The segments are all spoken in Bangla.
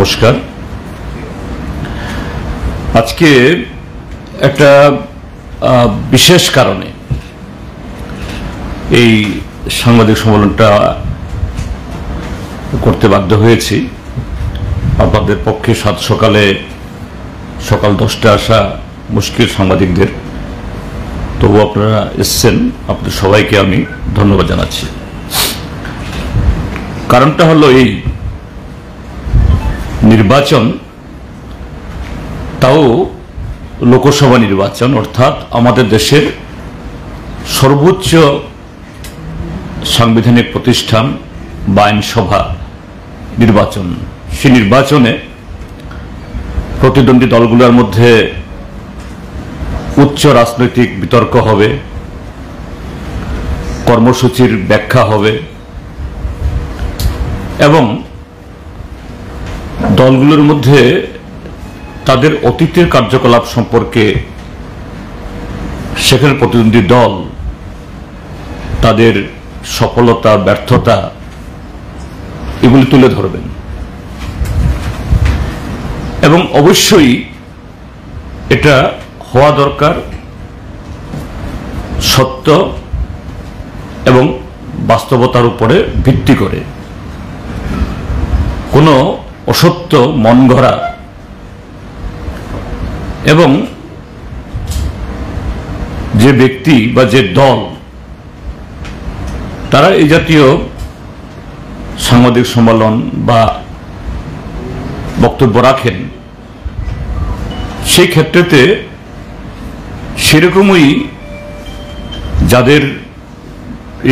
নমস্কার। আজকে একটা বিশেষ কারণে এই সাংবাদিক সম্মেলনটা করতে বাধ্য হয়েছি। আপনাদের পক্ষে সকাল 10টায় আসা মুশকিল সাংবাদিকদের, তবু আপনারা এসছেন, আপনাদের সবাইকে আমি ধন্যবাদ জানাচ্ছি। কারণটা হলো এই নির্বাচন, তাও লোকসভা নির্বাচন, অর্থাৎ আমাদের দেশের সর্বোচ্চ সাংবিধানিক প্রতিষ্ঠান বা আইনসভা নির্বাচন। সেই নির্বাচনে প্রতিদ্বন্দ্বী দলগুলোর মধ্যে উচ্চ রাজনৈতিক বিতর্ক হবে, কর্মসূচির ব্যাখ্যা হবে এবং দলগুলোর মধ্যে তাদের অতীতের কার্যকলাপ সম্পর্কে সেখানে প্রতিদ্বন্দ্বী দল তাদের সফলতা ব্যর্থতা এগুলি তুলে ধরবেন এবং অবশ্যই এটা হওয়া দরকার সত্য এবং বাস্তবতার উপরে ভিত্তি করে। কোনো অসত্য, মন গড়া এবং যে ব্যক্তি বা যে দল তারা এই জাতীয় সাংবাদিক সম্মেলন বা বক্তব্য রাখেন, সেই ক্ষেত্রেতে সেরকমই যাদের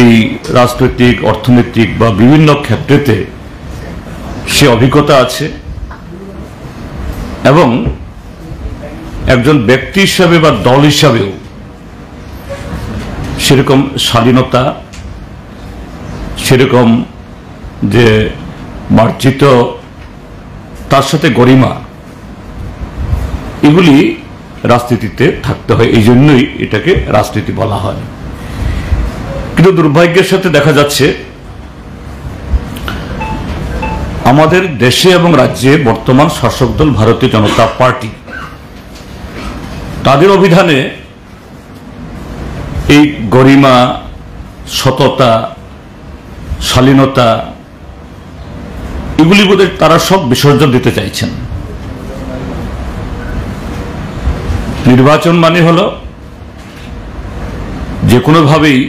এই রাজনৈতিক, অর্থনৈতিক বা বিভিন্ন ক্ষেত্রেতে সে অভিজ্ঞতা আছে এবং একজন ব্যক্তি হিসাবে বা দল হিসাবেও সেরকম স্বাধীনতা, সেরকম যে মার্জিত, তার সাথে গরিমা, এগুলি রাজনীতিতে থাকতে হয়। এই জন্যই এটাকে রাজনীতি বলা হয়। কিন্তু দুর্ভাগ্যের সাথে দেখা যাচ্ছে আমাদের দেশে এবং রাজ্যে বর্তমান শাসক দল ভারতীয় জনতা পার্টি, তাদের অভিধানে এই গরিমা, সততা, শালীনতা এগুলি বোধহয় তারা সব বিসর্জন দিতে চাইছেন। নির্বাচন মানে হলো যে কোনোভাবেই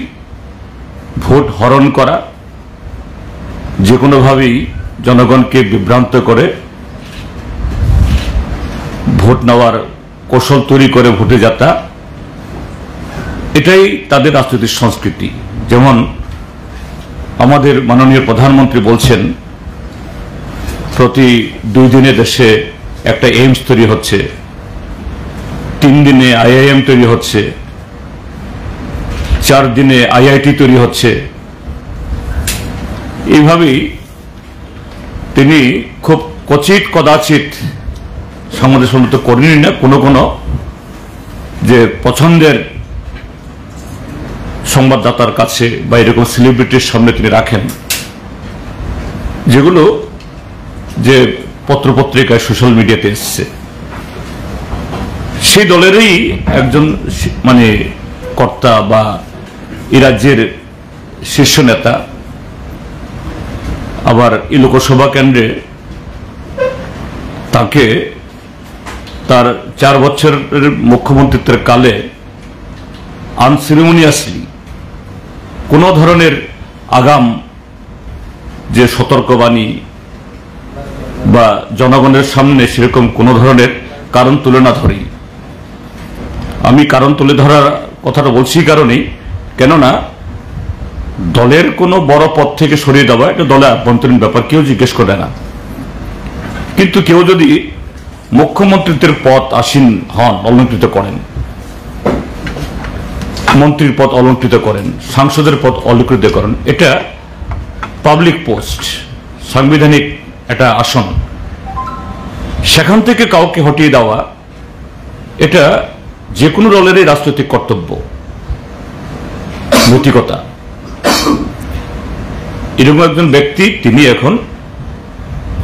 ভোট হরণ করা, যে কোনোভাবেই জনগণকে বিভ্রান্ত করে ভোট নেওয়ার কৌশল তৈরি করে ভোটে যাতা, এটাই তাদের রাজনৈতিক সংস্কৃতি। যেমন আমাদের মাননীয় প্রধানমন্ত্রী বলছেন প্রতি 2 দিনে দেশে একটা এইমস তৈরি হচ্ছে, 3 দিনে IIM তৈরি হচ্ছে, 4 দিনে IIT তৈরি হচ্ছে। এইভাবেই তিনি খুব কদাচিৎ সাংবাদিক সম্মেলন করেনি না, কোনো যে পছন্দের সংবাদদাতার কাছে বা এরকম সেলিব্রিটির সামনে তিনি রাখেন, যেগুলো যে পত্রপত্রিকায়, সোশ্যাল মিডিয়াতে এসছে। সেই দলেরই একজন মানে কর্তা বা এই রাজ্যের শীর্ষ নেতা আবার এই লোকসভা কেন্দ্রে তাকে তার 4 বছরের মুখ্যমন্ত্রিত্বের কালে আনসেরিমনিয়াসলি কোনো ধরনের আগাম যে সতর্কবাণী বা জনগণের সামনে সেরকম কোনো ধরনের কারণ তুলে না ধরি। আমি কারণ তুলে ধরার কথাটা বলছি কারণেই, কেননা দলের কোনো বড় পদ থেকে সরিয়ে দেওয়া এটা দলের আভ্যন্তরীণ ব্যাপার, কেউ জিজ্ঞেস করে না। কিন্তু কেউ যদি মুখ্যমন্ত্রিত্বের পদ আসীন হন, অলঙ্কৃত করেন, মন্ত্রীর পদ অলঙ্কৃত করেন, সাংসদের পদ অলঙ্কৃত করেন, এটা পাবলিক পোস্ট, সাংবিধানিক একটা আসন, সেখান থেকে কাউকে হটিয়ে দেওয়া এটা যে কোনো দলেরই রাজনৈতিক কর্তব্য, নৈতিকতা। এরকম একজন ব্যক্তি তিনি এখন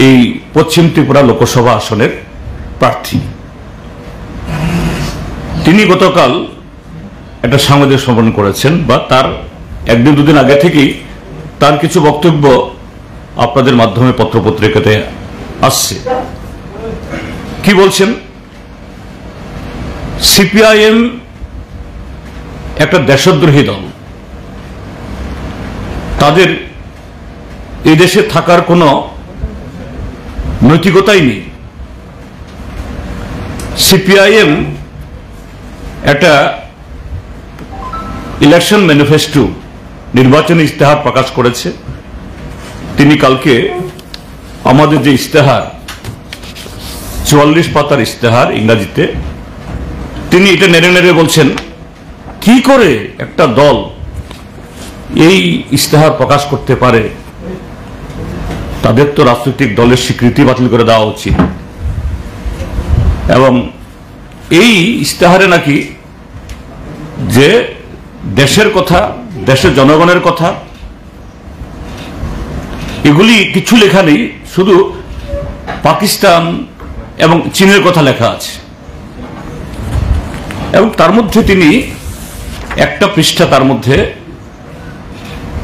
এই পশ্চিম ত্রিপুরা লোকসভা আসনের প্রার্থী। তিনি গতকাল একটা সাংবাদিক সম্মেলন করেছেন, বা তার একদিন দুদিন আগে থেকেই তার কিছু বক্তব্য আপনাদের মাধ্যমে পত্রপত্রিকাতে আসছে। কি বলছেন? সিপিআইএম একটা দেশদ্রোহী দল, তাদের এই দেশে থাকার কোনো নৈতিকতাই নেই। সিপিআইএম একটা ইলেকশন ম্যানিফেস্টো, নির্বাচনী ইস্তেহার প্রকাশ করেছে। তিনি কালকে আমাদের যে ইস্তেহার, 44 পাতার ইস্তেহার ইংরাজিতে, তিনি এটা নেড়ে নেড়ে বলছেন কি করে একটা দল এই ইস্তেহার প্রকাশ করতে পারে, তাদের তো রাজনৈতিক দলের স্বীকৃতি বাতিল করে দেওয়া উচিত। এবং এই ইস্তেহারে নাকি যে দেশের কথা, দেশের জনগণের কথা, এগুলি কিছু লেখা নেই, শুধু পাকিস্তান এবং চীনের কথা লেখা আছে। এবং তার মধ্যে তিনি একটা পৃষ্ঠা, তার মধ্যে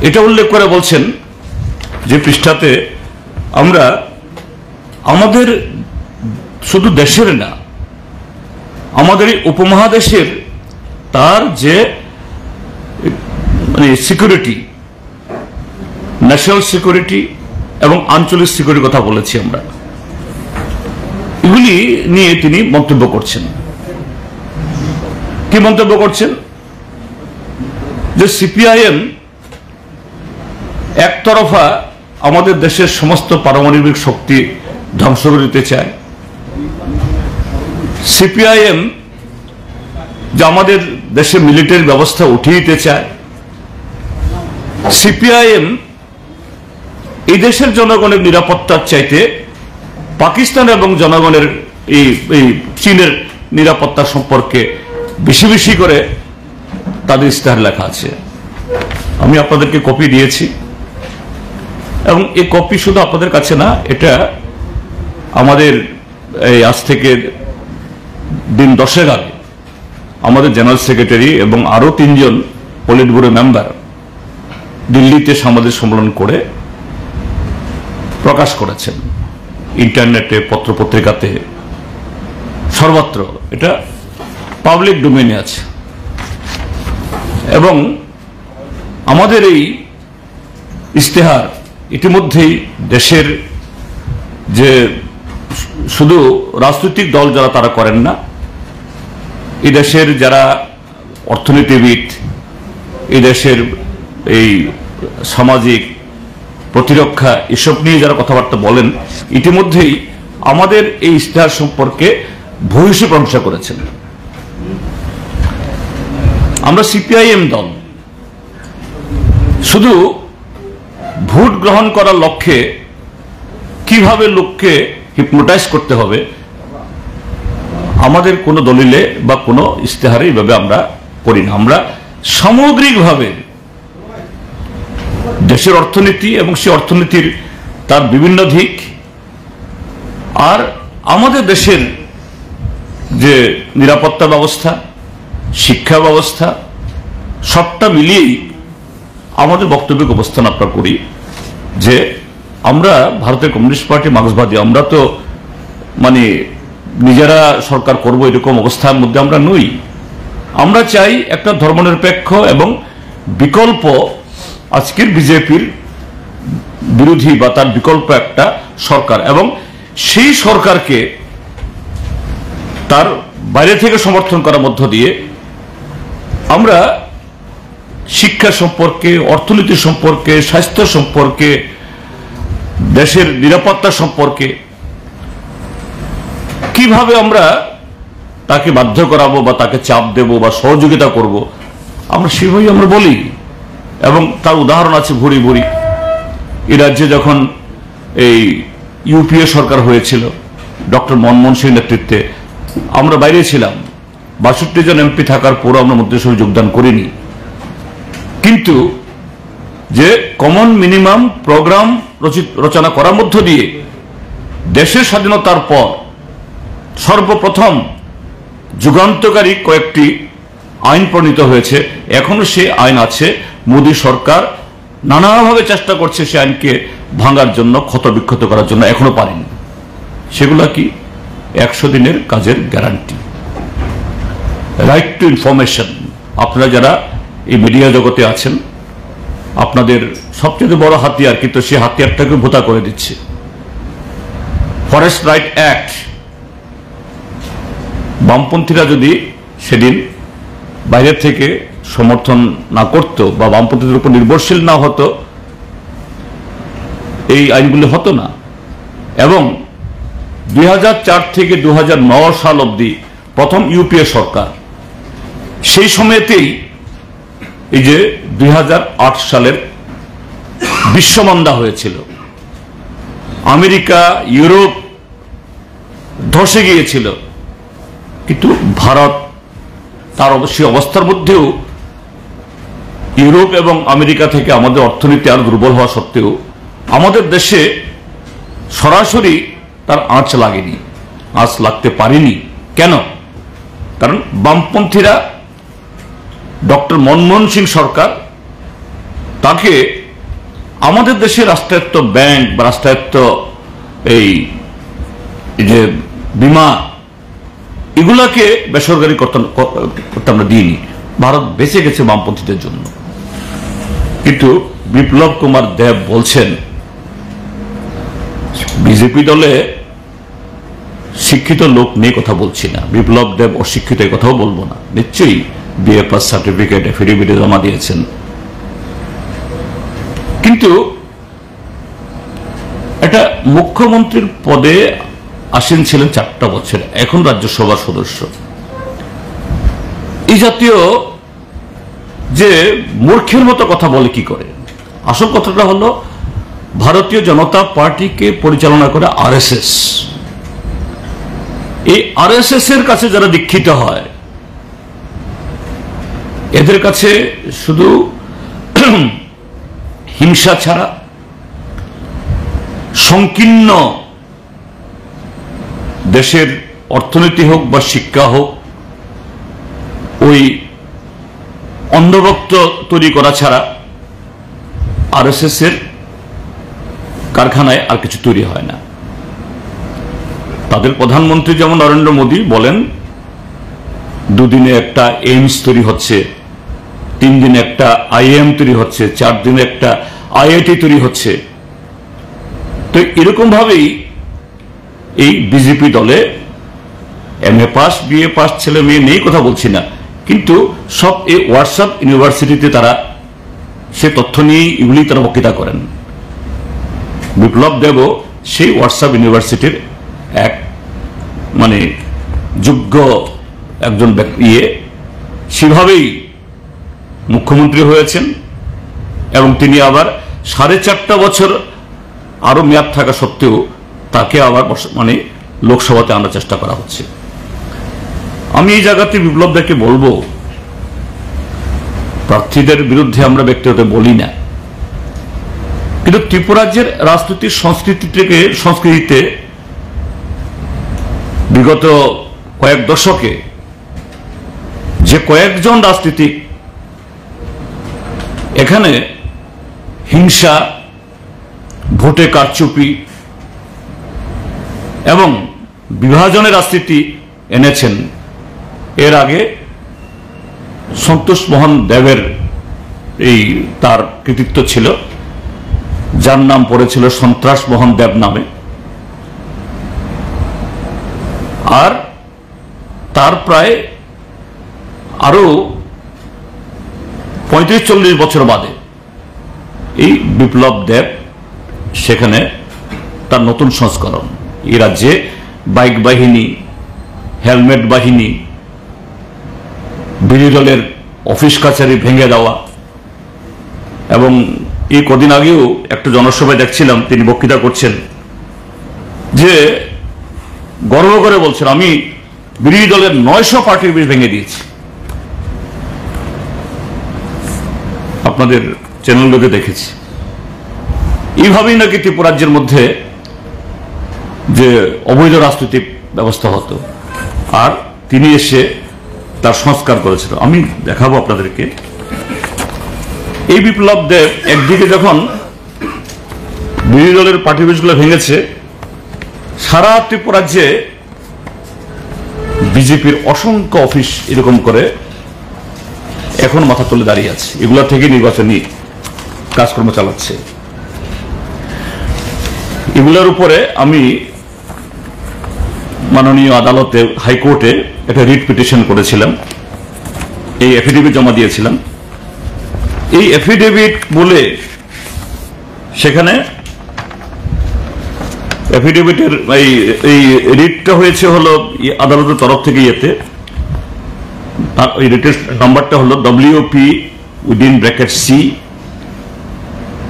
এটা উল্লেখ করে বলছেন যে পৃষ্ঠাতে আমরা আমাদের শুধু দেশের না, আমাদের এই উপমহাদেশের তার যে মানে সিকিউরিটি, ন্যাশনাল সিকিউরিটি এবং আঞ্চলিক সিকিউরিটির কথা বলেছি আমরা, এগুলি নিয়ে তিনি মন্তব্য করছেন। কি মন্তব্য করছেন? যে সিপিআইএম একতরফা আমাদের দেশের সমস্ত পারমাণবিক শক্তি ধ্বংস করে দিতে চায়। সিপিআইএম যে আমাদের দেশে মিলিটারি ব্যবস্থা উঠিয়ে দিতে চায়। সিপিআইএম এই দেশের জনগণের নিরাপত্তার চাইতে পাকিস্তান এবং জনগণের এই চীনের নিরাপত্তা সম্পর্কে বেশি বেশি করে তাদের ইস্তেহার লেখা আছে। আমি আপনাদেরকে কপি দিয়েছি, এবং এই কপি শুধু আপনাদের কাছে না, এটা আমাদের এই আজ থেকে দিন 10 আগে আমাদের জেনারেল সেক্রেটারি এবং আরো 3 জন পলিট ব্যুরো মেম্বার দিল্লিতে সাংবাদিক সম্মেলন করে প্রকাশ করেছেন, ইন্টারনেটে, পত্রপত্রিকাতে, সর্বত্র এটা পাবলিক ডোমেইনে আছে। এবং আমাদের এই ইস্তেহার ইতিমধ্যেই দেশের যে শুধু রাজনৈতিক দল যারা তারা করেন না, এই দেশের যারা অর্থনীতিবিদ, এই দেশের এই সামাজিক প্রতিরক্ষা এসব নিয়ে যারা কথাবার্তা বলেন, ইতিমধ্যেই আমাদের এই ইস্তেহার সম্পর্কে ভূয়সী প্রশংসা করেছেন। আমরা সিপিআইএম দল শুধু ভোট গ্রহণ করার লক্ষ্যে কিভাবে লোককে হিপনোটাইজ করতে হবে আমাদের কোনো দলিলে বা কোনো ইস্তেহারে এইভাবে আমরা করি না। আমরা সামগ্রিকভাবে দেশের অর্থনীতি এবং সেই অর্থনীতির তার বিভিন্ন দিক আর আমাদের দেশের যে নিরাপত্তা ব্যবস্থা, শিক্ষা ব্যবস্থা, সবটা মিলিয়েই আমাদের বক্তব্যের অবস্থান আমরা করি যে আমরা ভারতের কমিউনিস্ট পার্টি মার্ক্সবাদী, আমরা তো মানে নিজেরা সরকার করব এরকম অবস্থার মধ্যে আমরা নই। আমরা চাই একটা ধর্মনিরপেক্ষ এবং বিকল্প, আজকের বিজেপির বিরোধী বা তার বিকল্প একটা সরকার, এবং সেই সরকারকে তার বাইরে থেকে সমর্থন করার মধ্য দিয়ে আমরা শিক্ষা সম্পর্কে, অর্থনীতি সম্পর্কে, স্বাস্থ্য সম্পর্কে, দেশের নিরাপত্তা সম্পর্কে কিভাবে আমরা তাকে বাধ্য করাবো বা তাকে চাপ দেব বা সহযোগিতা করব, আমরা সেভাবেই আমরা বলি। এবং তার উদাহরণ আছে ভুরি ভুরি। এই রাজ্যে যখন এই ইউপিএ সরকার হয়েছিল ডক্টর মনমোহন সিং নেতৃত্বে, আমরা বাইরে ছিলাম, 62 জন এমপি থাকার পরও আমরা মন্ত্রিসভায় যোগদান করিনি। কিন্তু যে কমন মিনিমাম প্রোগ্রাম রচনা করার মধ্য দিয়ে দেশের স্বাধীনতার পর সর্বপ্রথম যুগান্তকারী কয়েকটি আইন প্রণীত হয়েছে। এখনো সে আইন আছে। মোদী সরকার নানাভাবে চেষ্টা করছে সে আইনকে ভাঙার জন্য, ক্ষতবিক্ষত করার জন্য, এখনো পারেনি। সেগুলা কি? 100 দিনের কাজের গ্যারান্টি, রাইট টু ইনফরমেশন। আপনারা যারা এই মিডিয়া জগতে আছেন, আপনাদের সবচেয়ে বড় হাতিয়ার, কিন্তু সে হাতিয়ারটাকে ভোতা করে দিচ্ছে। ফরেস্ট রাইট অ্যাক্ট, বামপন্থীরা যদি সেদিন বাইরে থেকে সমর্থন না করত বা বামপন্থীদের উপর নির্ভরশীল না হতো, এই আইনগুলি হতো না। এবং 2004 থেকে 2009 সাল অবধি প্রথম ইউপিএ সরকার, সেই সময়তেই এই যে 2008 সালের বিশ্বমন্দা হয়েছিল, আমেরিকা ইউরোপ ধসে গিয়েছিল, কিন্তু ভারত তার অবশ্যই অবস্থার মধ্যেও ইউরোপ এবং আমেরিকা থেকে আমাদের অর্থনীতি আরো দুর্বল হওয়া সত্ত্বেও আমাদের দেশে সরাসরি তার আঁচ লাগেনি, আঁচ লাগতে পারেনি। কেন? কারণ বামপন্থীরা, ডক্টর মনমোহন সিং সরকার তাকে আমাদের দেশের রাষ্ট্রায়ত্ত ব্যাংক বা রাষ্ট্রায়ত্ত এই যে বিমা, এগুলাকে বেসরকারি করতে আমরা দিইনি। ভারত বেঁচে গেছে বামপন্থীদের জন্য। কিন্তু বিপ্লব কুমার দেব বলছেন বিজেপি দলে শিক্ষিত লোক নিয়ে কথা বলছি না, বিপ্লব দেব অশিক্ষিত এই কথাও বলবো না, নিশ্চয়ই বিএ পাস সার্টিফিকেট এফিডেভিটে জমা দিয়েছেন। কিন্তু একটা মুখ্যমন্ত্রীর পদে আসীন ছিলেন 4টা বছর, এখন রাজ্যসভার সদস্য। এই জাতীয় যে মূর্খের মতো কথা বলে কি করে? আসল কথাটা হলো, ভারতীয় জনতা পার্টিকে পরিচালনা করে আরএসএস। এই আরএসএস এর কাছে যারা দীক্ষিত হয়, এদের কাছে শুধু হিংসা ছাড়া সংকীর্ণ দেশের অর্থনীতি হোক বা শিক্ষা হোক, ওই অন্ধভক্ত তৈরি করা ছাড়া আরএসএস এর কারখানায় আর কিছু তৈরি হয় না। তাদের প্রধানমন্ত্রী যেমন নরেন্দ্র মোদী বলেন, 2 দিনে একটা এইমস তৈরি হচ্ছে, 3 দিনে একটা আইএম তৈরি হচ্ছে, 4 দিনে একটা আইআইটি তৈরি হচ্ছে। তো এরকম ভাবেই এই বিজেপি দলে এমএ পাস বিএ পাস ছেলে মেয়ে নেই কথা বলছি না, কিন্তু সব এই হোয়াটসঅ্যাপ ইউনিভার্সিটিতে তারা সে তথ্য নিয়ে এগুলি তারা বক্তৃতা করেন। বিপ্লব দেবও সেই হোয়াটসঅ্যাপ ইউনিভার্সিটির এক মানে যোগ্য একজন ব্যক্তি, সেভাবেই মুখ্যমন্ত্রী হয়েছেন। এবং তিনি আবার 4.5 বছর আরো মেয়াদ থাকা সত্ত্বেও তাকে আবার মানে লোকসভাতে আনার চেষ্টা করা হচ্ছে। আমি এই জায়গাতে বিপ্লব দাকে বলবো, প্রার্থীদের বিরুদ্ধে আমরা ব্যক্তিগত বলি না, কিন্তু ত্রিপুরাজ্যের রাজনৈতিক সংস্কৃতিতে বিগত কয়েক দশকে যে কয়েকজন রাজনীতিক এখানে হিংসা, ভোটে কারচুপি এবং বিভাজনের রাজনীতি এনেছেন, এর আগে সন্তোষ মোহন দেবের এই তার কৃতিত্ব ছিল, যার নাম পড়েছিল সন্ত্রাস মোহন দেব নামে। আর তার প্রায় আরো 35-40 বছর বাদে এই বিপ্লব দেব সেখানে তার নতুন সংস্করণ, এই রাজ্যে বাইক বাহিনী, হেলমেট বাহিনী, বিরোধী দলের অফিস কাছারি ভেঙে দেওয়া। এবং এই কদিন আগেও একটা জনসভায় দেখছিলাম তিনি বক্তৃতা করছেন, যে গর্ব করে বলছেন আমি বিরোধী দলের 900 পার্টির অফিস ভেঙে দিয়েছি। আপনাদের চ্যানেলগুলোতে দেখেছি। এইভাবেই নাকি ত্রিপুরাজ্যের মধ্যে যে অবৈধ রাজনৈতিক ব্যবস্থা হতো, আর তিনি এসে তার সংস্কার করেছিল। আমি দেখাবো আপনাদেরকে। এই বিপ্লব দেব একদিকে যখন বিরোধী দলের পার্টি অফিসগুলো ভেঙেছে, সারা ত্রিপুরাজ্যে বিজেপির অসংখ্য অফিস এরকম করে এখন মাথা তুলে দাঁড়িয়ে আছে, এগুলো থেকে নির্বাচনী কাজকর্ম চালাচ্ছে। এগুলোর উপরে আমি মাননীয় আদালতে, হাইকোর্টে একটা রিট পিটিশন করেছিলাম, এই এফিডেভিট জমা দিয়েছিলাম। এই এফিডেভিট বলে সেখানে এফিডেভিটের এই রিটটা হয়েছে হলো আদালতের তরফ থেকে, ইয়েতে এই রিটের নাম্বারটা হলো WP within bracket C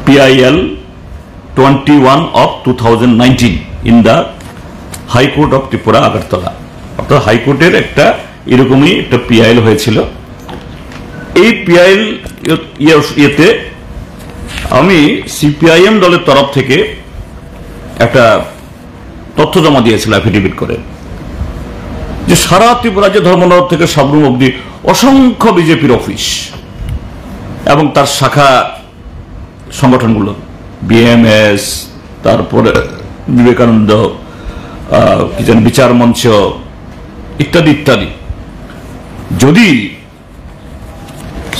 PIL 21 of 2019 in the high court of Tripura Agartala. অর্থাৎ হাইকোর্টের একটা এরকমই একটা PIL হয়েছিল। এই PIL ইয়েতে আমি CPIM দলের তরফ থেকে একটা তথ্য জমা দিয়েছিলাম এফিডেভিট করে, যে সারা ত্রিপুরা যে ধর্মনগর থেকে সাবরুম অব্দি অসংখ্য বিজেপির অফিস এবং তার শাখা সংগঠনগুলো, BMS, তারপরে বিবেকানন্দ, কি জানি বিচার মঞ্চ ইত্যাদি ইত্যাদি, যদি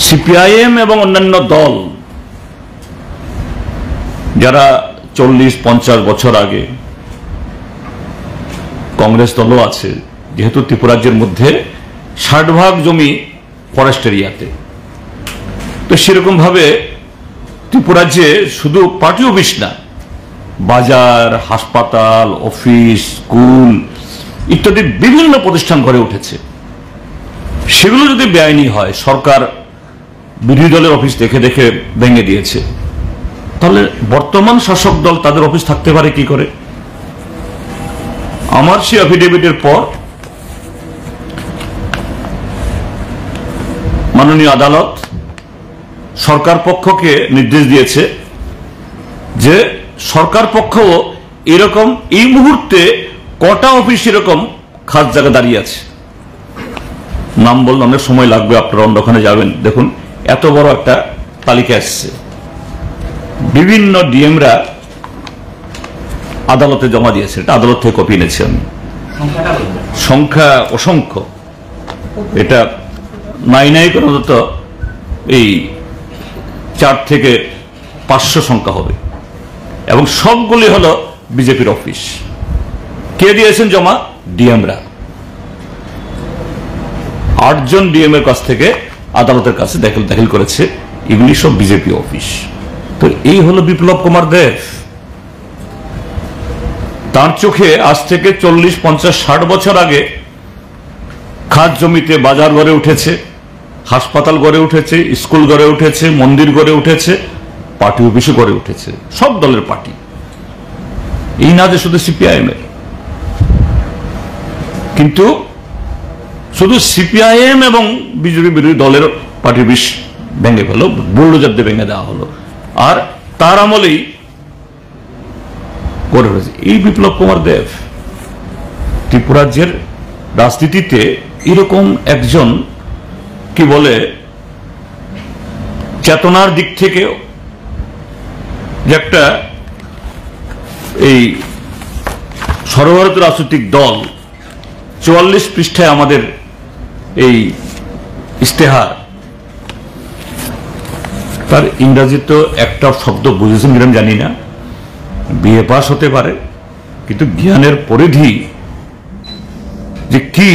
CPIM এবং অন্যান্য দল যারা 40-50 বছর আগে, কংগ্রেস দলও আছে, যেহেতু ত্রিপুরাজ্যের মধ্যে 60% জমি ফরেস্ট এরিয়াতে, তো সেরকম ভাবে ত্রিপুরাজ্যে শুধু পার্টি অফিস না, বাজার, হাসপাতাল, অফিস, স্কুল ইত্যাদি বিভিন্ন প্রতিষ্ঠান গড়ে উঠেছে। সেগুলো যদি বেআইনি হয়, সরকার বিরোধী দলের অফিস দেখে দেখে ভেঙে দিয়েছে, তাহলে বর্তমান শাসক দল তাদের অফিস থাকতে পারে কি করে? আমার সেই এফিডেভিটের পর মাননীয় আদালত সরকার পক্ষকে নির্দেশ দিয়েছে যে সরকার পক্ষও এরকম এই মুহূর্তে কটা অফিস এরকম খাস জায়গা দাঁড়িয়ে আছে। নাম বললে অনেক সময় লাগবে, আপনারা অন্যখানে যাবেন, দেখুন এত বড় একটা তালিকা আসছে। বিভিন্ন ডিএমরা আদালতে জমা দিয়েছে, এটা আদালত থেকে কপি এনেছি আমি। সংখ্যা অসংখ্য, এটা নাই করে তো এই 4 থেকে 500 সংখ্যা হবে, এবং সবগুলি হলো বিজেপির অফিস। কে দিয়েছেন জমা? ডিএমরা। 8 জন ডিএম এর কাছ থেকে আদালতের কাছে দাখিল করেছে, এগুলি সব বিজেপি অফিস। তো এই হলো বিপ্লব কুমার দেব। তার চোখে আজ থেকে 40, 50, 60 বছর আগে খাস জমিতে বাজার গড়ে উঠেছে, হাসপাতাল গড়ে উঠেছে, স্কুল গড়ে উঠেছে, মন্দির গড়ে উঠেছে, পার্টি অফিসও গড়ে উঠেছে, সব দলের পার্টি, এই না যে শুধু CPIM এর। কিন্তু শুধু CPIM এবং বিজেপি বিরোধী দলের পার্টি অফিস ভেঙে ফেল, বুলডোজার দিয়ে ভেঙে দেওয়া হলো, আর তার আমলেই গড়ে উঠেছে এই বিপ্লব কুমার দেব। ত্রিপুরাজ্যের রাজনীতিতে এরকম একজন, কি বলে, চেতনার দিক থেকে যে একটা এই সর্বভারতীয় রাজনৈতিক দল, 44 পৃষ্ঠায় আমাদের এই ইস্তেহার, তার ইংরাজি তো একটা শব্দ বুঝেছেন কিনা জানি না, BA পাস হতে পারে, কিন্তু জ্ঞানের পরিধি যে কি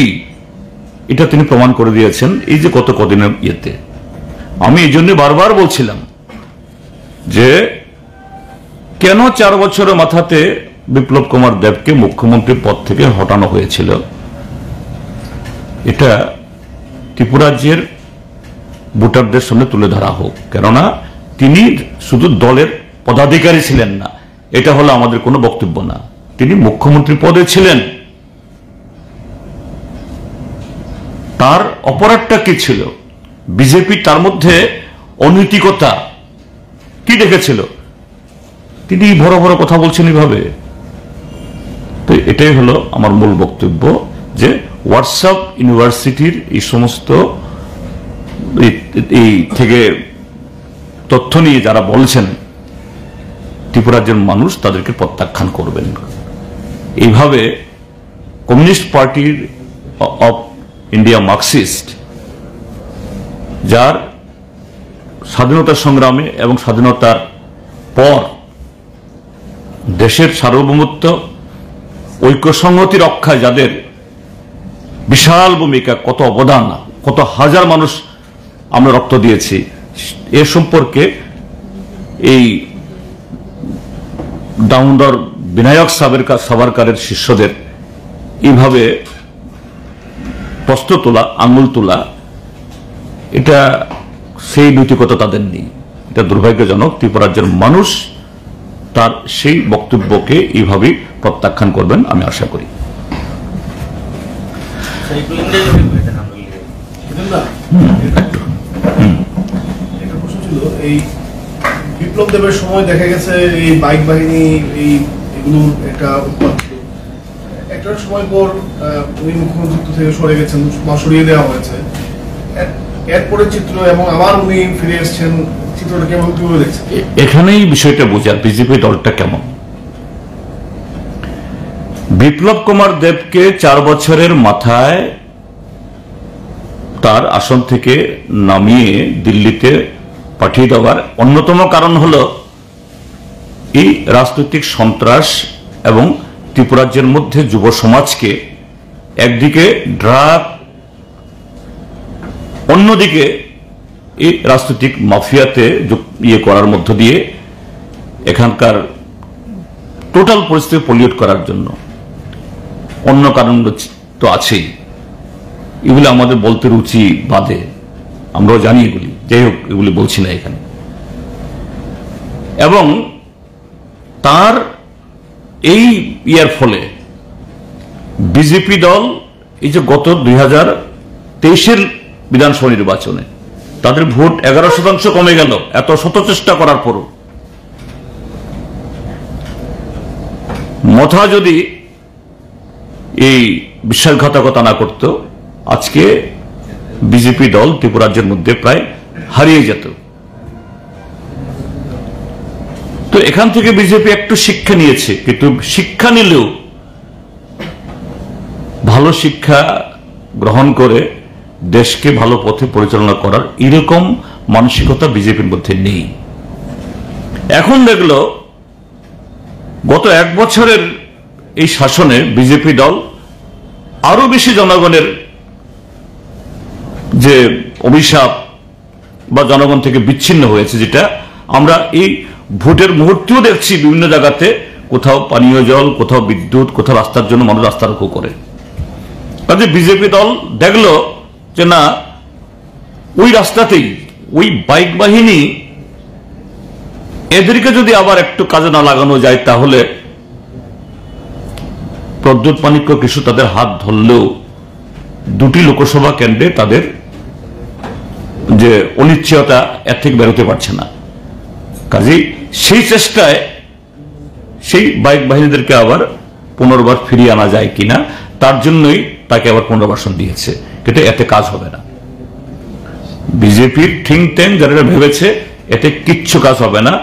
এটা তিনি প্রমাণ করে দিয়েছেন এই যে গত কদিনের ইয়েতে। আমি এই জন্য বারবার বলছিলাম যে কেন 4 বছরের মাথাতে বিপ্লব কুমার দেবকে মুখ্যমন্ত্রীর পদ থেকে হটানো হয়েছিল। এটা ত্রিপুরাজ্যের ভোটারদের সামনে তুলে ধরা হোক, কেননা তিনি শুধু দলের পদাধিকারী ছিলেন না, এটা হলো আমাদের কোনো বক্তব্য না, তিনি মুখ্যমন্ত্রী পদে ছিলেন। তার অপরাধটা কি ছিল? বিজেপি তার মধ্যে অনৈতিকতা কি দেখেছিল? তিনি বড় বড় কথা বলছেন এইভাবে, তো এটাই হলো আমার মূল বক্তব্য, যে হোয়াটসঅ্যাপ ইউনিভার্সিটির এই সমস্ত এই থেকে তথ্য নিয়ে যারা বলছেন ত্রিপুরা রাজ্যের মানুষ তাদেরকে প্রত্যাখ্যান করবেন। এইভাবে কমিউনিস্ট পার্টির অফ ইন্ডিয়া মার্কসিস্ট, যার স্বাধীনতা সংগ্রামে এবং স্বাধীনতার পর দেশের সার্বভৌমত্ব ঐক্য সংহতি রক্ষায় যাদের বিশাল ভূমিকা, কত অবদান, কত হাজার মানুষ আমরা রক্ত দিয়েছি, এ সম্পর্কে এই দামোদর বিনায়ক সাভারকারের শিষ্যদের এইভাবে প্রশ্ন তোলা, আঙুল তোলা, এটা সেই নৈতিকতা তাদের নেই। এটা দুর্ভাগ্যজনক। ত্রিপুরা রাজ্যের মানুষ তার সেই বক্তব্যকে এইভাবেই প্রত্যাখ্যান করবেন আমি আশা করি। এই বিপ্লব দেবের সময় দেখা গেছে এই বাইক বাহিনী এগুলোর একটা উৎপাদ ছিল। একটার সময় পর উনি মুখ্যমন্ত্রী থেকে সরে গেছেন বা সরিয়ে দেওয়া হয়েছে। এরপরে চিত্র এবং আবার উনি ফিরে এসেছেন, চিত্রটা কেমন কিভাবে দেখছেন? এখানেই বিষয়টা বোঝার বিজেপি দলটা কেমন। বিপ্লব কুমার দেবকে 4 বছরের মাথায় তার আসন থেকে নামিয়ে দিল্লিতে পাঠিয়ে দেওয়ার অন্যতম কারণ হল এই রাজনৈতিক সন্ত্রাস এবং ত্রিপুরাজ্যের মধ্যে যুব সমাজকে একদিকে ড্রাগ, অন্যদিকে এই রাজনৈতিক মাফিয়াতে করার মধ্য দিয়ে এখানকার টোটাল পরিস্থিতি পলিউট করার জন্য। অন্য কারণ তো আছেই, এগুলি আমাদের বলতে রুচি বাদে, আমরাও জানি এগুলি, যাই হোক এগুলি বলছি না এখানে। এবং তার এই ইয়ার ফলে বিজেপি দল এই যে গত 2023-এর বিধানসভা নির্বাচনে তাদের ভোট 11% কমে গেল, এত শত চেষ্টা করার পরও। মথা যদি এই বিশ্বাসঘাতকতা না করত, আজকে বিজেপি দল ত্রিপুরা রাজ্যের মধ্যে প্রায় হারিয়ে যেত। তো এখান থেকে বিজেপি একটু শিক্ষা নিয়েছে, কিন্তু শিক্ষা নিলেও ভালো শিক্ষা গ্রহণ করে দেশকে ভালো পথে পরিচালনা করার এরকম মানসিকতা বিজেপির মধ্যে নেই। এখন দেখলো গত 1 বছরের এই শাসনে বিজেপি দল আরো বেশি জনগণের যে অভিশাপ বা জনগণ থেকে বিচ্ছিন্ন হয়েছে, যেটা আমরা এই ভোটের মুহূর্তেও দেখছি বিভিন্ন জায়গাতে, কোথাও পানীয় জল, কোথাও বিদ্যুৎ, কোথাও রাস্তার জন্য মানুষ রাস্তা রোকো করে। কাজে বিজেপি দল দেখলো যে না, ওই রাস্তাতেই ওই বাইক বাহিনী, এদেরকে যদি আবার একটু কাজে না লাগানো যায় তাহলে প্রদ্যোৎ মাণিক্য কিছু তাদের হাত ধরলেও 2টি লোকসভা কেন্দ্রে তাদের যে অনিশ্চয়তা এর থেকে বেরোতে পারছে না। কাজেই সেই চেষ্টায় সেই বাইক বাহিনীদেরকে আবার পুনর্বার ফিরিয়ে আনা যায় কিনা, তার জন্যই তাকে আবার পুনর্বাসন দিয়েছে। কিন্তু এতে কাজ হবে না। বিজেপির থিঙ্ক ট্যাঙ্ক যারা ভেবেছে এতে কিচ্ছু কাজ হবে না।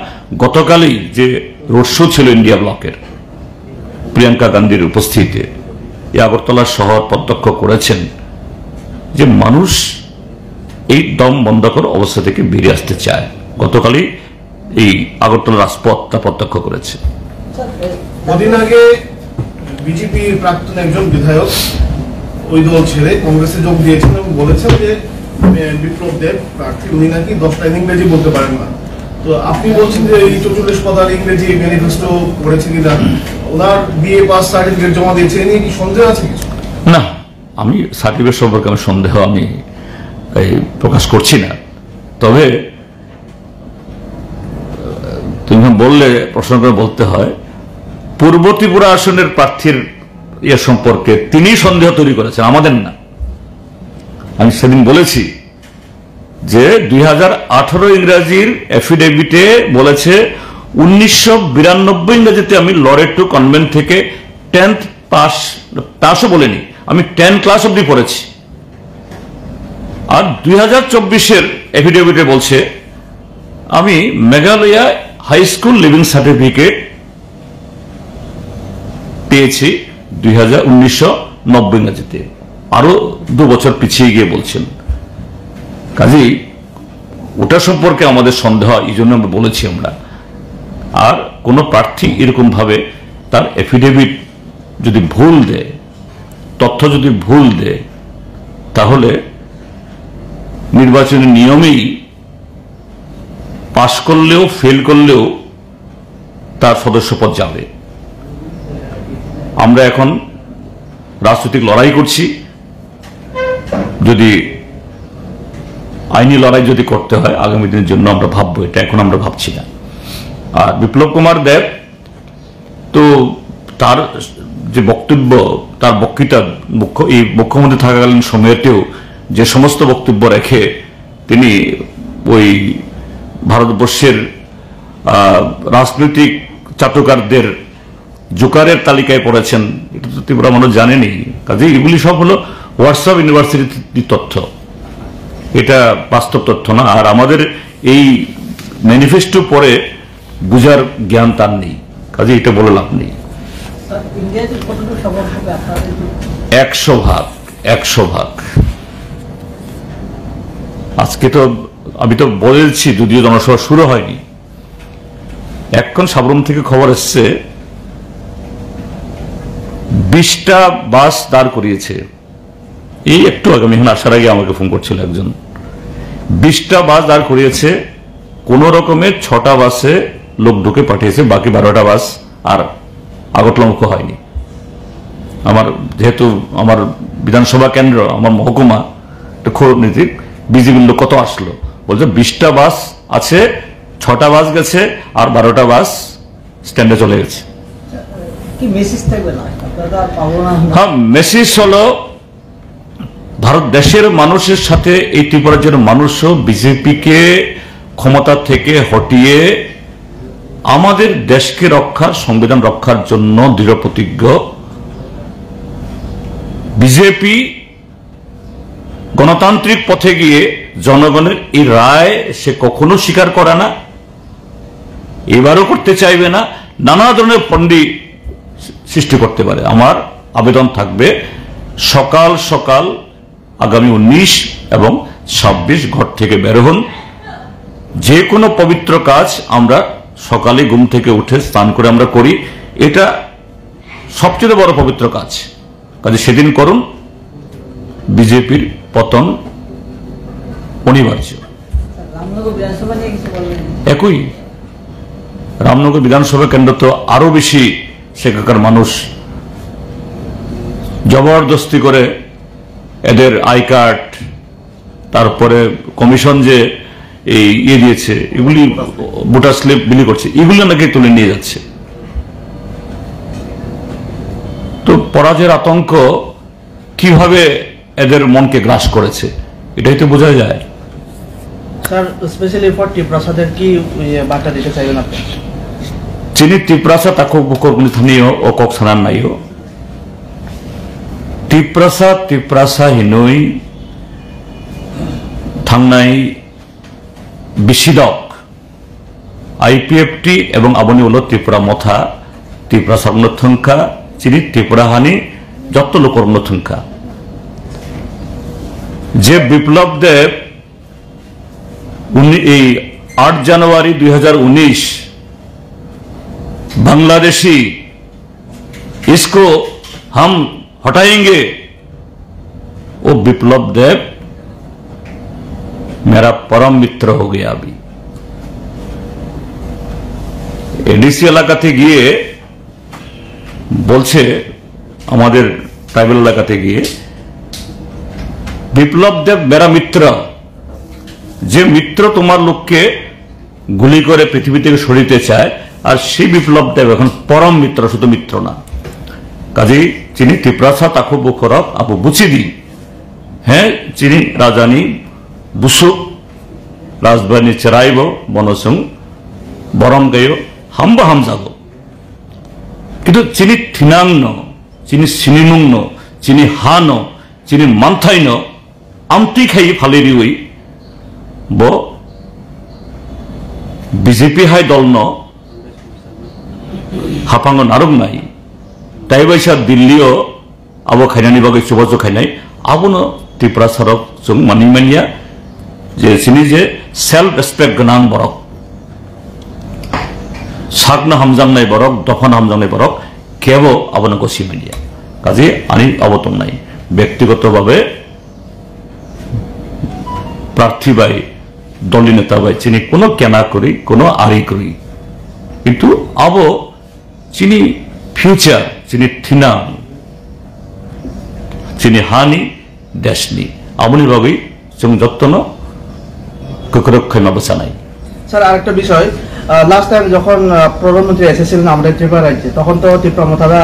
গতকালই যে রোড শো ছিল ইন্ডিয়া ব্লকের, প্রিয়াঙ্কা গান্ধীর উপস্থিতিতে এই আগরতলা শহর প্রত্যক্ষ করেছেন যে মানুষ এই দম বন্ধকর অবস্থা থেকে বেরিয়ে আসতে চায়। গতকালই এই আগরতলা রাজপথ তা প্রত্যক্ষ করেছে। কদিন আগে বিজেপির প্রাক্তন একজন বিধায়ক ওই দল ছেড়ে কংগ্রেসে যোগ দিয়েছেন এবং বলেছেন যে বিপ্লব দেব প্রার্থী, উনি নাকি 10টা ইংরেজি বলতে পারেন না। তো আপনি বলছেন যে এই 44 পাতার ইংরেজি ম্যানিফেস্টো পড়েছে কিনা, ওনার বিএ পাস সার্টিফিকেট জমা দিয়েছে, এ নিয়ে কি সন্দেহ আছে কিছু? না, আমি সার্টিফিকেট সম্পর্কে আমি সন্দেহ আমি প্রকাশ করছি না। তবে তুমি বললে, প্রশ্ন করে বলতে হয়, পূর্ব ত্রিপুরা আসনের প্রার্থীর ইয়ে সম্পর্কে তিনি সন্দেহ তৈরি করেছেন, আমাদের না। আমি সেদিন বলেছি যে 2018 ইংরাজির এফিডেভিটে বলেছে 1992 ইংরেজিতে আমি লরেটো কনভেন্ট থেকে 10th পাসও বলিনি, আমি 10 ক্লাস অব্দি পড়েছি। আর 2024-এর এফিডেভিটে বলছে আমি Meghalaya high school leaving certificate পেয়েছি 1990 ইংরেজিতে, আরো 2 বছর পিছিয়ে গিয়ে বলছেন। কাজেই ওটা সম্পর্কে আমাদের সন্দেহ, এই জন্য আমরা বলেছি আমরা। আর কোন প্রার্থী এরকম ভাবে তার এফিডেভিট যদি ভুল দেয়, তথ্য যদি ভুল দেয়, তাহলে নির্বাচনী নিয়মেই পাশ করলেও ফেল করলেও তার সদস্যপদ যাবে। আমরা এখন রাজনৈতিক লড়াই করছি, যদি আইনি লড়াই যদি করতে হয় আগামী দিনের জন্য আমরা ভাববো, এটা এখন আমরা ভাবছি না। আর বিপ্লব কুমার দেব তো তার যে বক্তব্য, তার বক্তৃতা এই মুখ্যমন্ত্রী থাকাকালীন সময়তেও যে সমস্ত বক্তব্য রেখে তিনি ওই ভারতবর্ষের রাজনৈতিক চাটুকারদের জোকারের তালিকায় পড়েছেন, এটা তো ত্রিপুরা মানুষ জানেনি। কাজে এগুলি সব হলো হোয়াটসঅ্যাপ ইউনিভার্সিটির তথ্য, এটা বাস্তব তথ্য না। আর আমাদের এই ম্যানিফেস্টো পরে বুঝার জ্ঞান তার নেই, কাজে এটা বলে লাভ নেই। 100 ভাগ। আজকে তো আমি তো বলেছি, যদিও জনসভা শুরু হয়নি, এখন সাবরুম থেকে খবর এসছে 20টা বাস দাঁড় করিয়েছে। এই একটু আগে, আমি এখানে আসার আগে আমাকে ফোন করছিল একজন, 20টা বাস দাঁড় করিয়েছে, কোন রকমের 6টা বাসে লোক ঢুকে পাঠিয়েছে, বাকি 12টা বাস আর আগতলমুখ হয়নি। আমার যেহেতু আমার বিধানসভা কেন্দ্র, আমার মহকুমা, খোঁজ নীতি বিজেপির লোক কত আসলো, বলছে 20টা বাস আছে, 6টা বাস গেছে আর 12টা বাস স্ট্যান্ডে চলে গেছে। হ্যাঁ, মেসেজ হলো ভারত দেশের মানুষের সাথে এই ত্রিপুরার মানুষও বিজেপিকে ক্ষমতা থেকে হটিয়ে আমাদের দেশকে রক্ষার, সংবিধান রক্ষার জন্য দৃঢ় প্রতিজ্ঞ। বিজেপি গণতান্ত্রিক পথে গিয়ে জনগণের এই রায় সে কখনো স্বীকার করে না, এবারও করতে চাইবে না, নানা ধরনের ফন্ডি সৃষ্টি করতে পারে। আমার আবেদন থাকবে, সকাল সকাল আগামী 19 এবং 26 ঘর থেকে বের হন। যে কোনো পবিত্র কাজ আমরা সকালে ঘুম থেকে উঠে স্নান করে আমরা করি, এটা সবচেয়ে বড় পবিত্র কাজ। কাজে সেদিন করুন, বিজেপির পতন অনিবার্য। একই রামনগর বিধানসভা কেন্দ্র তো আরো বেশি, সেখানকার মানুষ জবরদস্তি করে এদের আই কার্ড, তারপরে কমিশন যে এই দিয়েছে, এগুলি ভোটার স্লিপ বিলি করছে, এগুলো নাকি তুলে নিয়ে যাচ্ছে। তো পরাজয়ের আতঙ্ক কিভাবে এদের মনকে গ্রাস করেছে, এটাই তো বোঝা যায়। স্যার, স্পেশালি ফর টিপ্রাসাদের কি বার্তা দিতে চাইবেন আপনি? চিনি টিপ্রাসা তাকো বুকর স্থানীয় ও কক সানান নাইও টিপ্রাসা হিনই থাংনাই বিশিদক আইপিএফটি এবং আবনি হল ত্রিপুরা মথা ত্রিপুরা সর্বথংকা চিনি ত্রিপুরা হানি যত লোকর্ণথংকা। যে বিপ্লব দেব এই 8 জানুয়ারি 2019 बांग्लादेशी इसको हम हटाएंगे, वो विप्लव देव मेरा परम मित्र हो गया। अभी एडीसी এলাকাতে গিয়ে বলছে, আমাদের ট্রাইবাল এলাকাতে গিয়ে, বিপ্লব দেব মেরা মিত্র, যে মিত্র তোমার লোককে গুলি করে পৃথিবী থেকে সরিতে চায়, আর সেই বিপ্লব দেব এখন পরম মিত্র, শুধু মিত্র না। কাজেই চিনি ত্রিপ্রাসা তাকু বুখরব আপু বুচিদি, হ্যাঁ চিনি রাজানি বুসুক রাজবানী চেরাইব বনসুং বরম গাইও হামবা হাম যাব কিন্তু চিনি থিনাংন, চিনি সিনিনুংন, চিনি হান, চিনি মান্থাইন আমটি খাই ফালিরিউই ব বিজেপি হাই দলন হাফাঙ্গ নারং নাই তাই বাইसा दिल्लीও আবো খাইনানি বাগै सुबाजो खायनाय आबोनो त्रिपुरा सरक जों मानिमानिया जे सिनि जे सेल्फ रेसपेक्ट गोनां बरक सागना हामजांनाय बरक दफान हामजांनाय बरक केबो आबोनो गसिमानिया काजे आनि अबतंनाय व्यक्तिगतभावे प्रार्थी बाय दलनि नेता बाय चिनि कोनो केना करी कोनो आरि करी किन्तु आबो चिनि फ्यूचार चिनि थिना चिनि हानि देशनि आबोनि बागै जों जत्न गोख्रों माबासानाय স্যার আরেকটা বিষয় লাস্ট টাইম যখন প্রধানমন্ত্রী এসেছিলেন আমাদের ত্রিপুরা রাজ্যে তখন তো ত্রিপুরা মতারা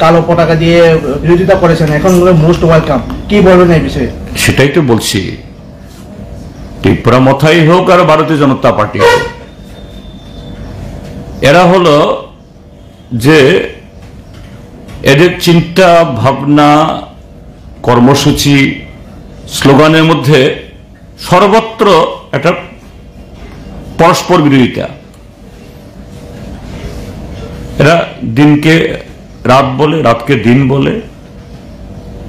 কালো পতাকা দিয়ে বিরোধিতা করেছেন এখন মোস্ট ওয়েলকাম কি বলবেন এই বিষয়ে সেটাই তো বলছি ত্রিপুরা মথাই হোক আর ভারতীয় জনতা পার্টি হোক এরা হলো যে এদের চিন্তা ভাবনা কর্মসূচি স্লোগানের মধ্যে সর্বত্র একটা পরস্পর বিরোধিতা এরা দিনকে রাত বলে রাতকে দিন বলে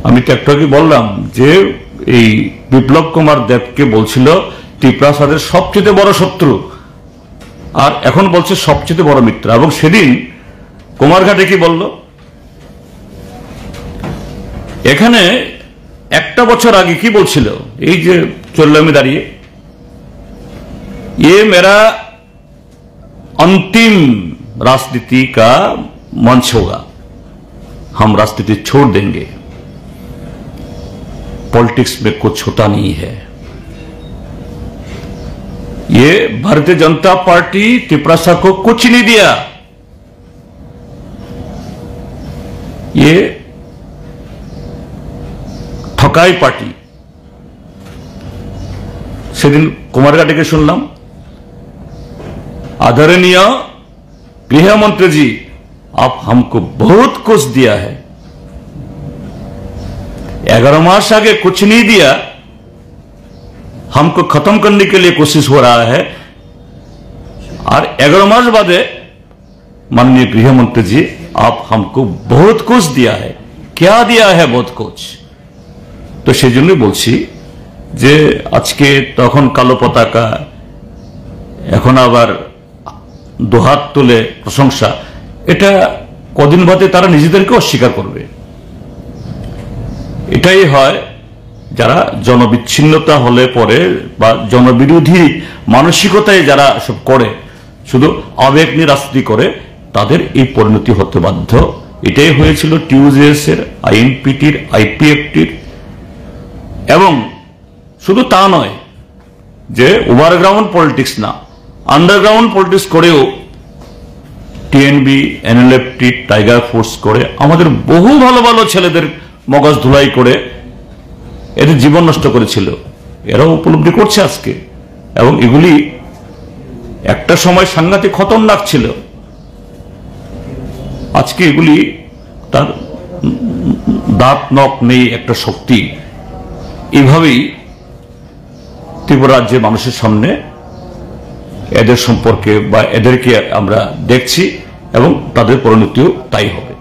আমি তো একটু আগে বললাম যে এই বিপ্লব কুমার দেবকে বলছিল ত্রিপুরা তাদের সবচেয়ে বড় শত্রু আর এখন বলছে সবচেয়ে বড় মিত্র এবং সেদিন কুমারঘাটে কি বলল এখানে একটা বছর আগে কি বলছিল এই যে চললামে দাঁড়িয়ে ये मेरा अंतिम राजनीति का मंच होगा हम राजनीति छोड़ देंगे पॉलिटिक्स में कुछ होता नहीं है ये भारतीय जनता पार्टी त्रिपुरा को कुछ नहीं दिया ये ठकाई पार्टी সেদিন কুমারঘাটে শুনলাম आदरणीय गृह मंत्री जी आप हमको बहुत कुछ दिया है 11 मास आगे कुछ नहीं दिया हमको खत्म करने के लिए कोशिश हो रहा है और 11 मास बादे माननीय गृह मंत्री जी आप हमको बहुत कुछ दिया है क्या दिया है बहुत कुछ तो সেজন্যই বলছি যে আজকে তখন কালো পতাকা এখন আবার দুহাত তুলে প্রশংসা এটা কদিন বাদে তারা নিজেদেরকে অস্বীকার করবে এটাই হয় যারা জনবিচ্ছিন্নতা হলে পরে বা জনবিরোধী মানসিকতায় যারা সব করে শুধু আবেগ নিয়ে রাজনীতি করে তাদের এই পরিণতি হতে বাধ্য এটাই হয়েছিল টিউজেএস এর আইএনপিটির আইপিএফটির এবং শুধু তা নয় যে ওভারগ্রাউন্ড পলিটিক্স না আন্ডারগ্রাউন্ড পলিটিক্স করেও টিএনবি এনএলএফটি টাইগার ফোর্স করে আমাদের বহু ভালো ভালো ছেলেদের মগজ ধুলাই করে এদের জীবন নষ্ট করেছিল এরাও উপলব্ধি করছে আজকে এবং এগুলি একটা সময় সাংঘাতিক খতরনাক ছিল আজকে এগুলি তার দাঁত নখ নেই একটা শক্তি এইভাবেই ত্রিপুরা রাজ্যের মানুষের সামনে এদের সম্পর্কে বা এদেরকে আমরা দেখছি এবং তাদের পরিণতিও তাই হবে